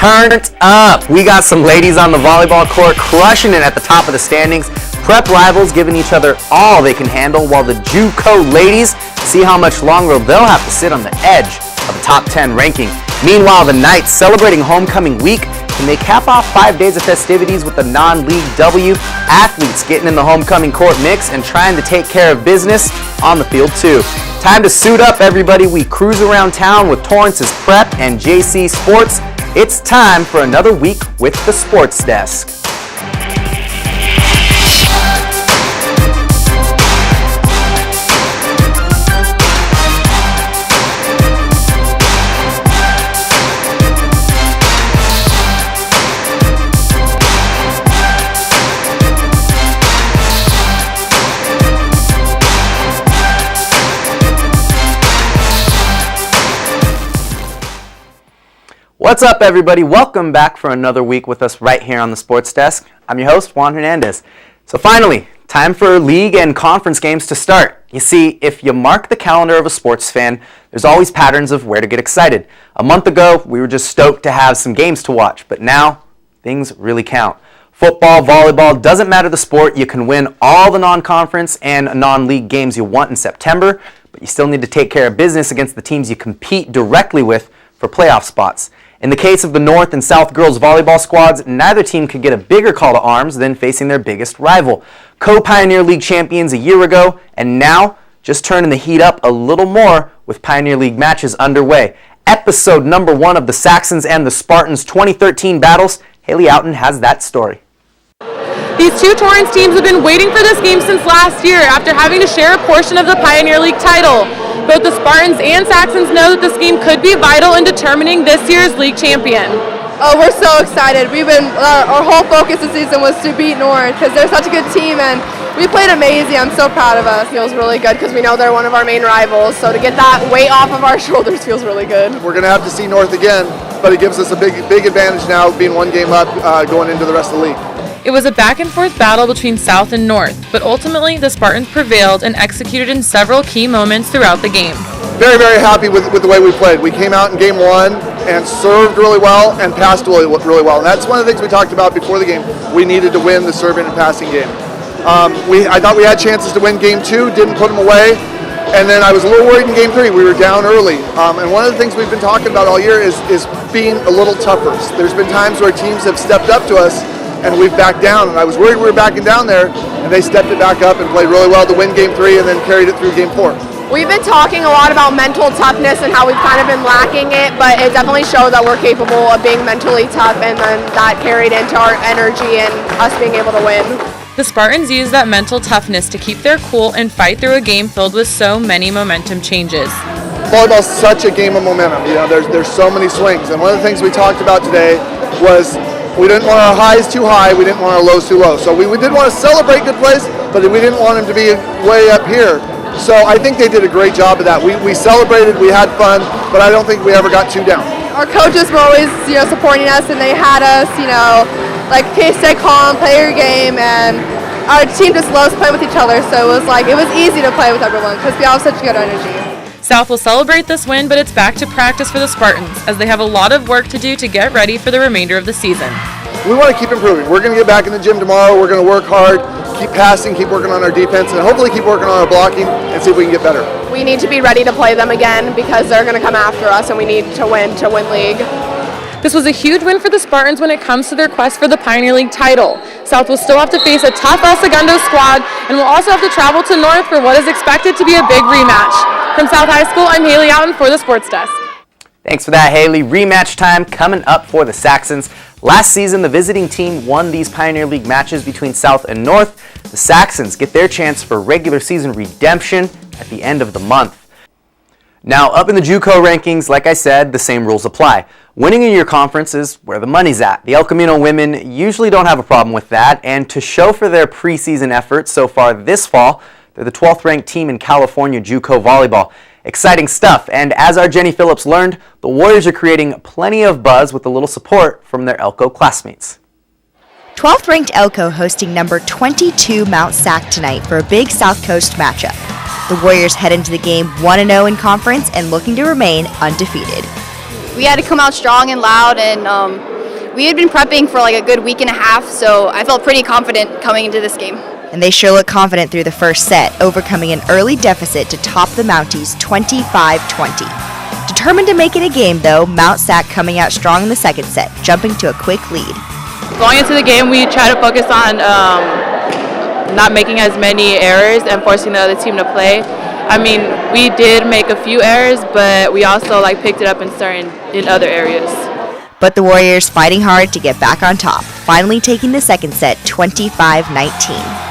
turned up. We got some ladies on the volleyball court crushing it at the top of the standings. Prep rivals giving each other all they can handle, while the JUCO ladies see how much longer they'll have to sit on the edge of the top 10 ranking. Meanwhile, the Knights celebrating homecoming week. Can they cap off 5 days of festivities with a non-league W? Athletes getting in the homecoming court mix and trying to take care of business on the field too. Time to suit up, everybody. We cruise around town with Torrance's Prep and JC Sports. It's time for another week with the Sports Desk. What's up, everybody? Welcome back for another week with us right here on the Sports Desk. I'm your host, Wan Hernandez. So finally, time for league and conference games to start. You see, if you mark the calendar of a sports fan, there's always patterns of where to get excited. A month ago, we were just stoked to have some games to watch, but now things really count. Football, volleyball, doesn't matter the sport, you can win all the non-conference and non-league games you want in September, but you still need to take care of business against the teams you compete directly with for playoff spots. In the case of the North and South girls volleyball squads, neither team could get a bigger call to arms than facing their biggest rival. Co-Pioneer League champions a year ago, and now just turning the heat up a little more with Pioneer League matches underway. Episode number 1 of the Saxons and the Spartans 2013 battles. Haley Outen has that story. These two Torrance teams have been waiting for this game since last year after having to share a portion of the Pioneer League title. Both the Spartans and Saxons know that this game could be vital in determining this year's league champion. Oh, we're so excited. Our whole focus this season was to beat North because they're such a good team, and we played amazing. I'm so proud of us. It feels really good because we know they're one of our main rivals, so to get that weight off of our shoulders feels really good. We're going to have to see North again, but it gives us a big advantage now being one game up going into the rest of the league. It was a back-and-forth battle between South and North, but ultimately the Spartans prevailed and executed in several key moments throughout the game. Very, very happy with the way we played. We came out in game 1 and served really well and passed really well. And that's one of the things we talked about before the game. We needed to win the serving and passing game. I thought we had chances to win game 2, didn't put them away. And then I was a little worried in game 3. We were down early. And one of the things we've been talking about all year is being a little tougher. There's been times where teams have stepped up to us and we've backed down, and I was worried we were backing down there, and they stepped it back up and played really well to win game 3 and then carried it through game 4. We've been talking a lot about mental toughness and how we've kind of been lacking it, but it definitely shows that we're capable of being mentally tough, and then that carried into our energy and us being able to win. The Spartans used that mental toughness to keep their cool and fight through a game filled with so many momentum changes. Volleyball's such a game of momentum. You know, there's so many swings, and one of the things we talked about today was we didn't want our highs too high, we didn't want our lows too low. So we did want to celebrate good plays, but we didn't want them to be way up here. So I think they did a great job of that. We celebrated, we had fun, but I don't think we ever got too down. Our coaches were always, supporting us, and they had us, okay, stay calm, play your game, and our team just loves playing with each other. So it was easy to play with everyone because we all have such good energy. South will celebrate this win, but it's back to practice for the Spartans, as they have a lot of work to do to get ready for the remainder of the season. We want to keep improving. We're going to get back in the gym tomorrow. We're going to work hard, keep passing, keep working on our defense, and hopefully keep working on our blocking and see if we can get better. We need to be ready to play them again because they're going to come after us, and we need to win league. This was a huge win for the Spartans when it comes to their quest for the Pioneer League title. South will still have to face a tough El Segundo squad and will also have to travel to North for what is expected to be a big rematch. From South High School, I'm Haley Outen for the Sports Desk. Thanks for that, Haley. Rematch time coming up for the Saxons. Last season, the visiting team won these Pioneer League matches between South and North. The Saxons get their chance for regular season redemption at the end of the month. Now, up in the JUCO rankings, like I said, the same rules apply. Winning in your conference is where the money's at. The El Camino women usually don't have a problem with that, and to show for their preseason efforts so far this fall, they're the 12th ranked team in California JUCO volleyball. Exciting stuff, and as our Jenny Phillips learned, the Warriors are creating plenty of buzz with a little support from their Elko classmates. 12th ranked Elko hosting number 22 Mount Sac tonight for a big South Coast matchup. The Warriors head into the game 1-0 in conference and looking to remain undefeated. we had to come out strong and loud, and we had been prepping for like a good week and a half, so I felt pretty confident coming into this game. And they sure look confident through the first set, overcoming an early deficit to top the Mounties 25-20. Determined to make it a game, though, Mount Sac coming out strong in the second set, jumping to a quick lead. Going into the game, we try to focus on not making as many errors and forcing the other team to play. I mean, we did make a few errors, but we also picked it up in other areas. But the Warriors fighting hard to get back on top, finally taking the second set 25-19.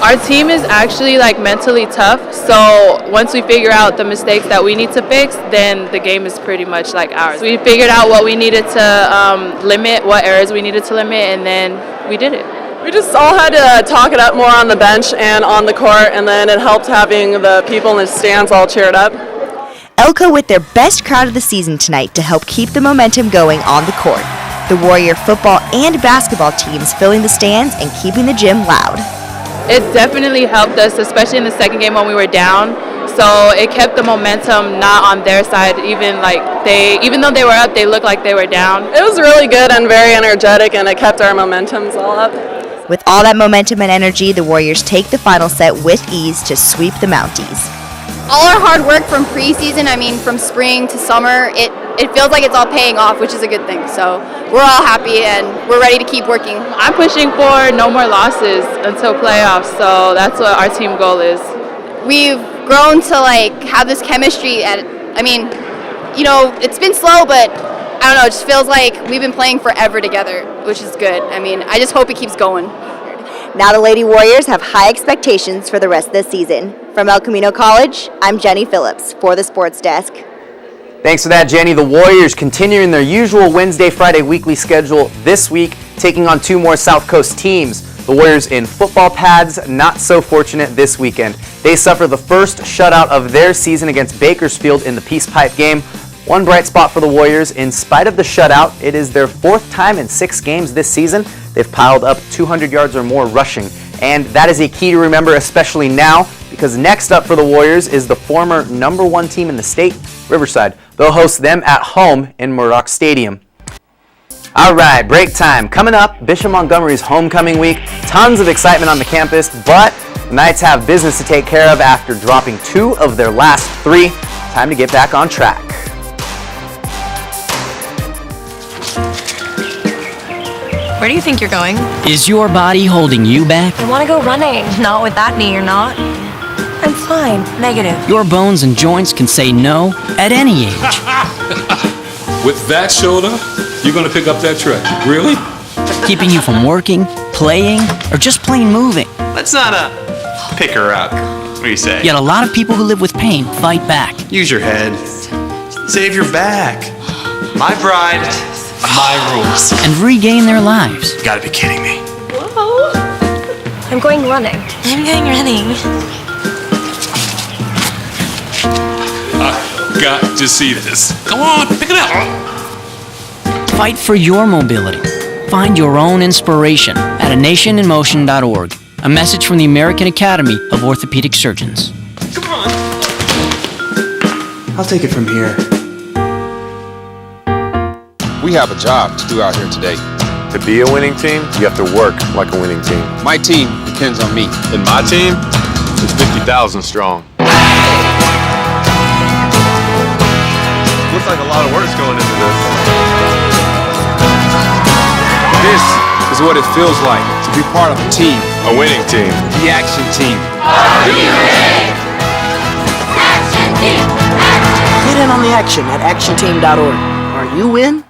Our team is actually mentally tough, so once we figure out the mistakes that we need to fix, then the game is pretty much ours. We figured out what we needed to limit, what errors we needed to limit, and then we did it. We just all had to talk it up more on the bench and on the court, and then it helped having the people in the stands all cheered up. Elko with their best crowd of the season tonight to help keep the momentum going on the court. The Warrior football and basketball teams filling the stands and keeping the gym loud. It definitely helped us, especially in the second game when we were down. So it kept the momentum not on their side. Even though they were up, they looked like they were down. It was really good and very energetic, and it kept our momentums all up. With all that momentum and energy, the Warriors take the final set with ease to sweep the Mounties. All our hard work from preseason, from spring to summer, it feels like it's all paying off, which is a good thing. So we're all happy and we're ready to keep working. I'm pushing for no more losses until playoffs, so that's what our team goal is. We've grown to have this chemistry, it's been slow, but I don't know, it just feels like we've been playing forever together, which is good. I just hope it keeps going. Now the Lady Warriors have high expectations for the rest of the season. From El Camino College, I'm Jenny Phillips for the Sports Desk. Thanks for that, Jenny. The Warriors continuing their usual Wednesday, Friday weekly schedule this week, taking on two more South Coast teams. The Warriors in football pads, not so fortunate this weekend. They suffer the first shutout of their season against Bakersfield in the Peace Pipe game. One bright spot for the Warriors, in spite of the shutout, it is their fourth time in 6 games this season. They've piled up 200 yards or more rushing. And that is a key to remember, especially now, because next up for the Warriors is the former number 1 team in the state, Riverside. They'll host them at home in Murdoch Stadium. All right, break time. Coming up, Bishop Montgomery's homecoming week. Tons of excitement on the campus, but the Knights have business to take care of after dropping 2 of their last 3. Time to get back on track. Where do you think you're going? Is your body holding you back? I want to go running. Not with that knee, you're not. I'm fine. Negative. Your bones and joints can say no at any age. With that shoulder, you're going to pick up that track. Really? Keeping you from working, playing, or just plain moving. Let's not pick her up. What do you say? Yet a lot of people who live with pain fight back. Use your head. Save your back. My bride, my rules. And regain their lives. You gotta be kidding me. Whoa. I'm going running. I'm going running. I got to see this. Come on, pick it up. Fight for your mobility. Find your own inspiration at anationinmotion.org. A message from the American Academy of Orthopedic Surgeons. Come on. I'll take it from here. We have a job to do out here today. To be a winning team, you have to work like a winning team. My team depends on me. And my team is 50,000 strong. Looks like a lot of work's going into this. This is what it feels like to be part of a team. A winning team. The Action Team. Are you ready? Action Team! Action! Get in on the action at actionteam.org. Are you in?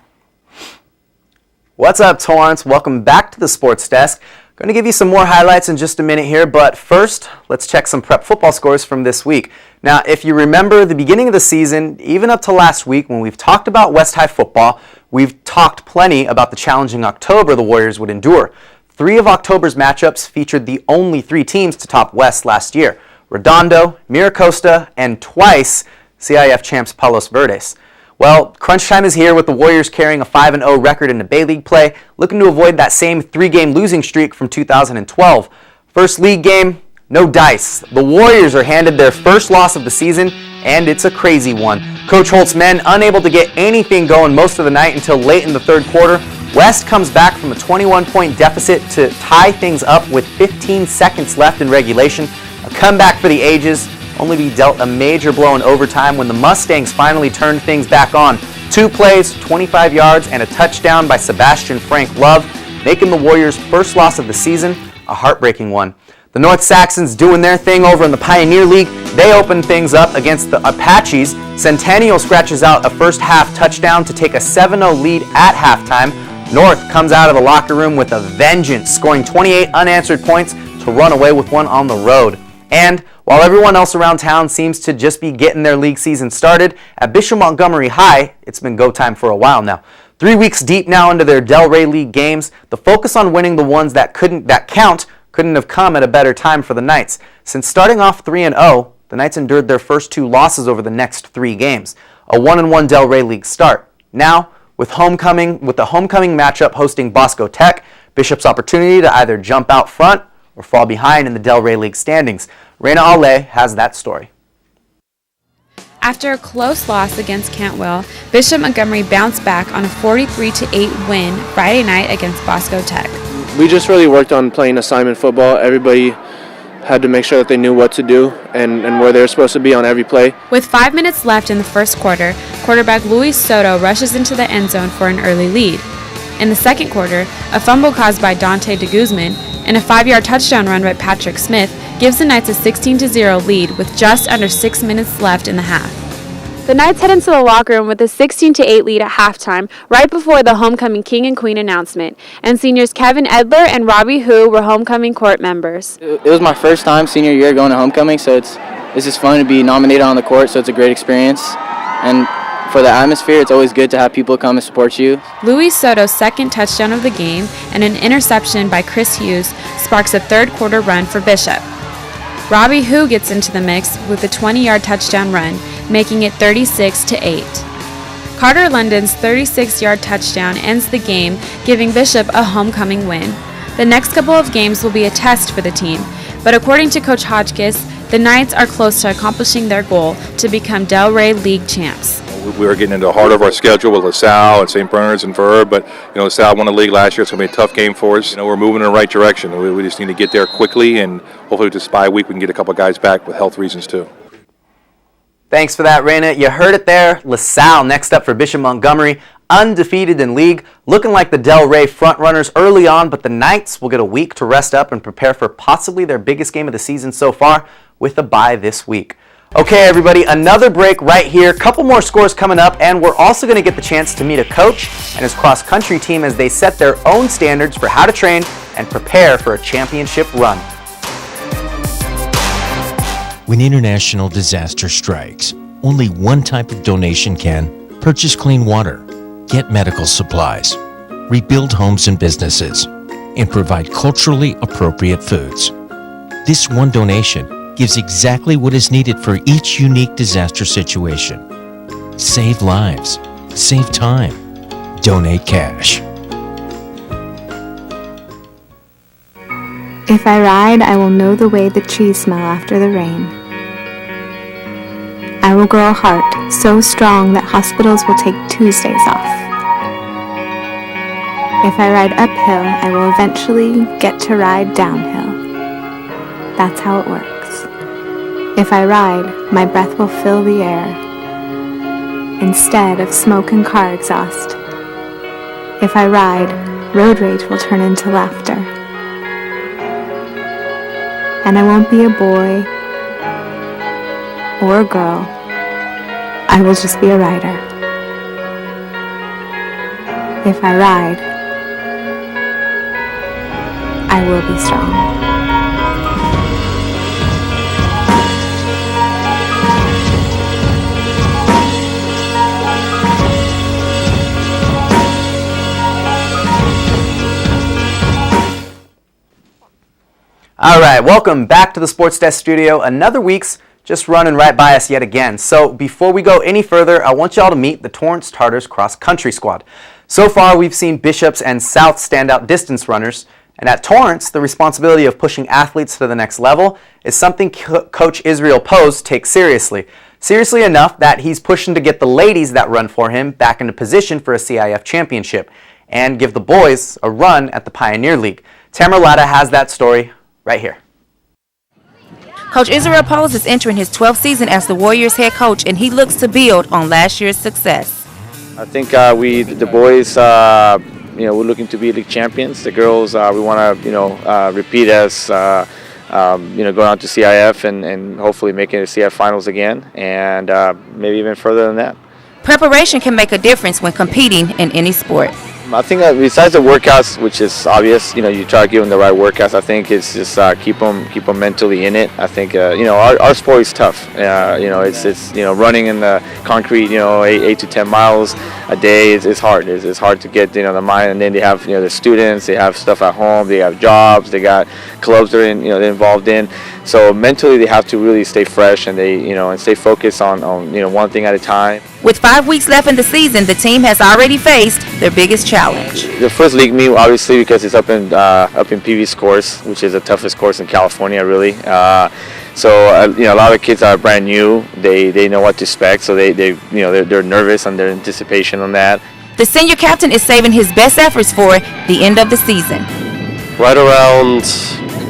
What's up, Torrance? Welcome back to the Sports Desk. Going to give you some more highlights in just a minute here, but first, let's check some prep football scores from this week. Now, if you remember the beginning of the season, even up to last week when we've talked about West High football, we've talked plenty about the challenging October the Warriors would endure. 3 of October's matchups featured the only 3 teams to top West last year: Redondo, Miracosta, and twice CIF champs Palos Verdes. Well, crunch time is here with the Warriors carrying a 5-0 record in the Bay League play, looking to avoid that same 3-game losing streak from 2012. First league game, no dice. The Warriors are handed their first loss of the season, and it's a crazy one. Coach Holt's men unable to get anything going most of the night until late in the third quarter. West comes back from a 21-point deficit to tie things up with 15 seconds left in regulation. A comeback for the ages, only be dealt a major blow in overtime when the Mustangs finally turned things back on. 2 plays, 25 yards, and a touchdown by Sebastian Frank Love, making the Warriors' first loss of the season, a heartbreaking one. The North Saxons doing their thing over in the Pioneer League. They open things up against the Apaches. Centennial scratches out a first half touchdown to take a 7-0 lead at halftime. North comes out of the locker room with a vengeance, scoring 28 unanswered points to run away with one on the road. And while everyone else around town seems to just be getting their league season started, at Bishop Montgomery High, it's been go time for a while now. 3 weeks deep now into their Delray League games, the focus on winning the ones that count couldn't have come at a better time for the Knights. Since starting off 3-0, the Knights endured their first 2 losses over the next 3 games. A 1-1 Delray League start. Now, with the homecoming matchup hosting Bosco Tech, Bishop's opportunity to either jump out front or fall behind in the Delray League standings. Reina Ale has that story. After a close loss against Cantwell, Bishop Montgomery bounced back on a 43-8 win Friday night against Bosco Tech. We just really worked on playing assignment football. Everybody had to make sure that they knew what to do and where they were supposed to be on every play. With 5 minutes left in the first quarter, quarterback Luis Soto rushes into the end zone for an early lead. In the second quarter, a fumble caused by Dante de Guzman and a 5-yard touchdown run by Patrick Smith gives the Knights a 16-0 lead with just under 6 minutes left in the half. The Knights head into the locker room with a 16-8 lead at halftime, right before the homecoming king and queen announcement, and seniors Kevin Edler and Robbie Hu were homecoming court members. It was my first time senior year going to homecoming, so it's just fun to be nominated on the court, so it's a great experience. And for the atmosphere, it's always good to have people come and support you. Luis Soto's second touchdown of the game and an interception by Chris Hughes sparks a third quarter run for Bishop. Robbie Hu gets into the mix with a 20-yard touchdown run, making it 36-8. Carter London's 36-yard touchdown ends the game, giving Bishop a homecoming win. The next couple of games will be a test for the team, but according to Coach Hodgkiss, the Knights are close to accomplishing their goal to become Delray League champs. We were getting into the heart of our schedule with LaSalle and St. Bernard's and Verb, but LaSalle won the league last year. It's going to be a tough game for us. We're moving in the right direction. We just need to get there quickly, and hopefully this bye week we can get a couple of guys back with health reasons too. Thanks for that, Reina. You heard it there. LaSalle next up for Bishop Montgomery, undefeated in league, looking like the Delray frontrunners early on, but the Knights will get a week to rest up and prepare for possibly their biggest game of the season so far with a bye this week. Okay, everybody, another break right here. Couple more scores coming up, and we're also going to get the chance to meet a coach and his cross-country team as they set their own standards for how to train and prepare for a championship run. When international disaster strikes, only one type of donation can purchase clean water, get medical supplies, rebuild homes and businesses, and provide culturally appropriate foods. This one donation gives exactly what is needed for each unique disaster situation. Save lives, save time, donate cash. If I ride, I will know the way the trees smell after the rain. I will grow a heart so strong that hospitals will take Tuesdays off. If I ride uphill, I will eventually get to ride downhill. That's how it works. If I ride, my breath will fill the air instead of smoke and car exhaust. If I ride, road rage will turn into laughter. And I won't be a boy or a girl. I will just be a rider. If I ride, I will be strong. All right, welcome back to the Sports Desk studio. Another week's just running right by us yet again. So before we go any further, I want y'all to meet the Torrance Tartars cross country squad. So far, we've seen Bishop's and South standout distance runners, and at Torrance, the responsibility of pushing athletes to the next level is something Coach Israel Pose takes seriously. Seriously enough that he's pushing to get the ladies that run for him back into position for a CIF championship and give the boys a run at the Pioneer League. Tamara Latta has that story right here. Coach Israel Poles is entering his 12th season as the Warriors head coach, and he looks to build on last year's success. I think the boys, we're looking to be league champions. The girls, we want to, repeat as, going on to CIF and hopefully making the CIF finals again, and maybe even further than that. Preparation can make a difference when competing in any sport. I think besides the workouts, which is obvious, you try to give them the right workouts. I think it's just keep them mentally in it. I think our sport is tough. It's running in the concrete, 8 to 10 miles a day is hard. It's hard to get the mind. And then they have the students, they have stuff at home, they have jobs, they got clubs they're they're involved in. So mentally they have to really stay fresh and they and stay focused on one thing at a time. With 5 weeks left in the season, the team has already faced their biggest challenge. The first league meet, obviously, because it's up in PV's course, which is the toughest course in California, really. So a lot of kids are brand new. They know what to expect, so they're nervous and their anticipation on that. The senior captain is saving his best efforts for the end of the season. Right around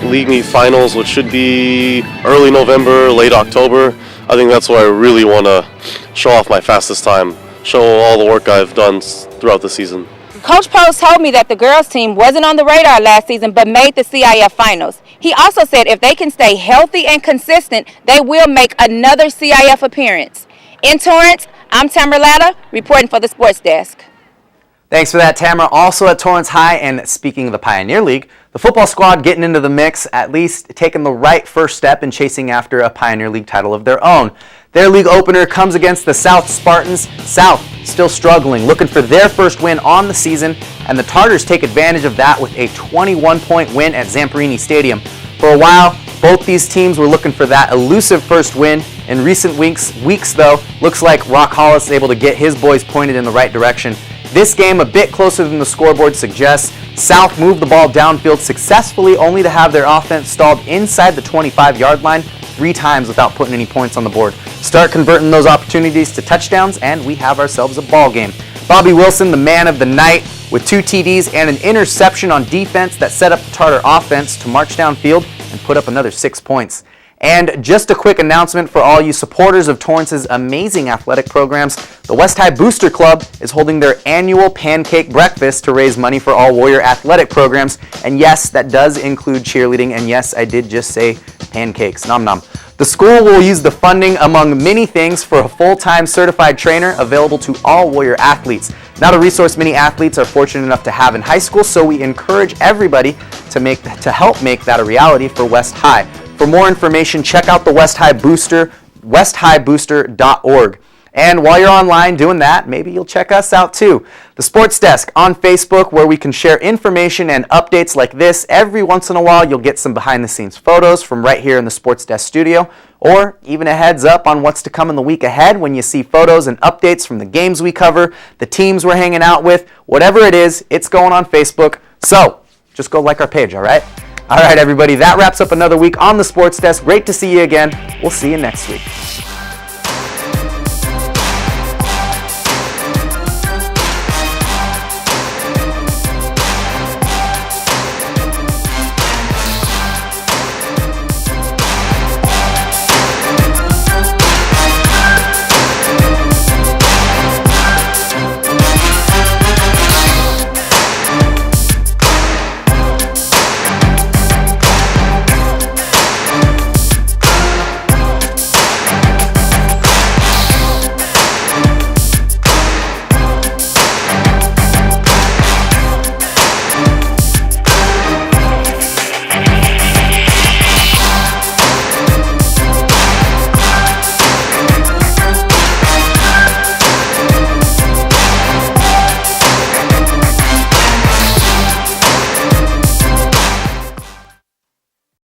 league meet finals, which should be early November, late October. I think that's where I really want to show off my fastest time, show all the work I've done throughout the season. Coach Post told me that the girls team wasn't on the radar last season but made the CIF finals. He also said if they can stay healthy and consistent, they will make another CIF appearance. In Torrance, I'm Tamara Latta, reporting for the Sports Desk. Thanks for that, Tamara. Also at Torrance High, and speaking of the Pioneer League, the football squad getting into the mix, at least taking the right first step in chasing after a Pioneer League title of their own. Their league opener comes against the South Spartans. South still struggling, looking for their first win on the season, and the Tartars take advantage of that with a 21-point win at Zamperini Stadium. For a while, both these teams were looking for that elusive first win. In recent weeks though, looks like Rock Hollis is able to get his boys pointed in the right direction. This game a bit closer than the scoreboard suggests. South moved the ball downfield successfully, only to have their offense stalled inside the 25-yard line 3 times without putting any points on the board. Start converting those opportunities to touchdowns, and we have ourselves a ball game. Bobby Wilson, the man of the night, with 2 TDs and an interception on defense that set up the Tartar offense to march downfield and put up another 6 points. And just a quick announcement for all you supporters of Torrance's amazing athletic programs. The West High Booster Club is holding their annual pancake breakfast to raise money for all Warrior athletic programs. And yes, that does include cheerleading. And yes, I did just say pancakes. Nom nom. The school will use the funding, among many things, for a full-time certified trainer available to all Warrior athletes. Not a resource many athletes are fortunate enough to have in high school, so we encourage everybody to help make that a reality for West High. For more information, check out the West High Booster, westhighbooster.org. And while you're online doing that, maybe you'll check us out too. The Sports Desk on Facebook, where we can share information and updates like this. Every once in a while, you'll get some behind-the-scenes photos from right here in the Sports Desk studio, or even a heads up on what's to come in the week ahead when you see photos and updates from the games we cover, the teams we're hanging out with, whatever it is, it's going on Facebook. So just go like our page, all right? All right, everybody, that wraps up another week on the Sports Desk. Great to see you again. We'll see you next week.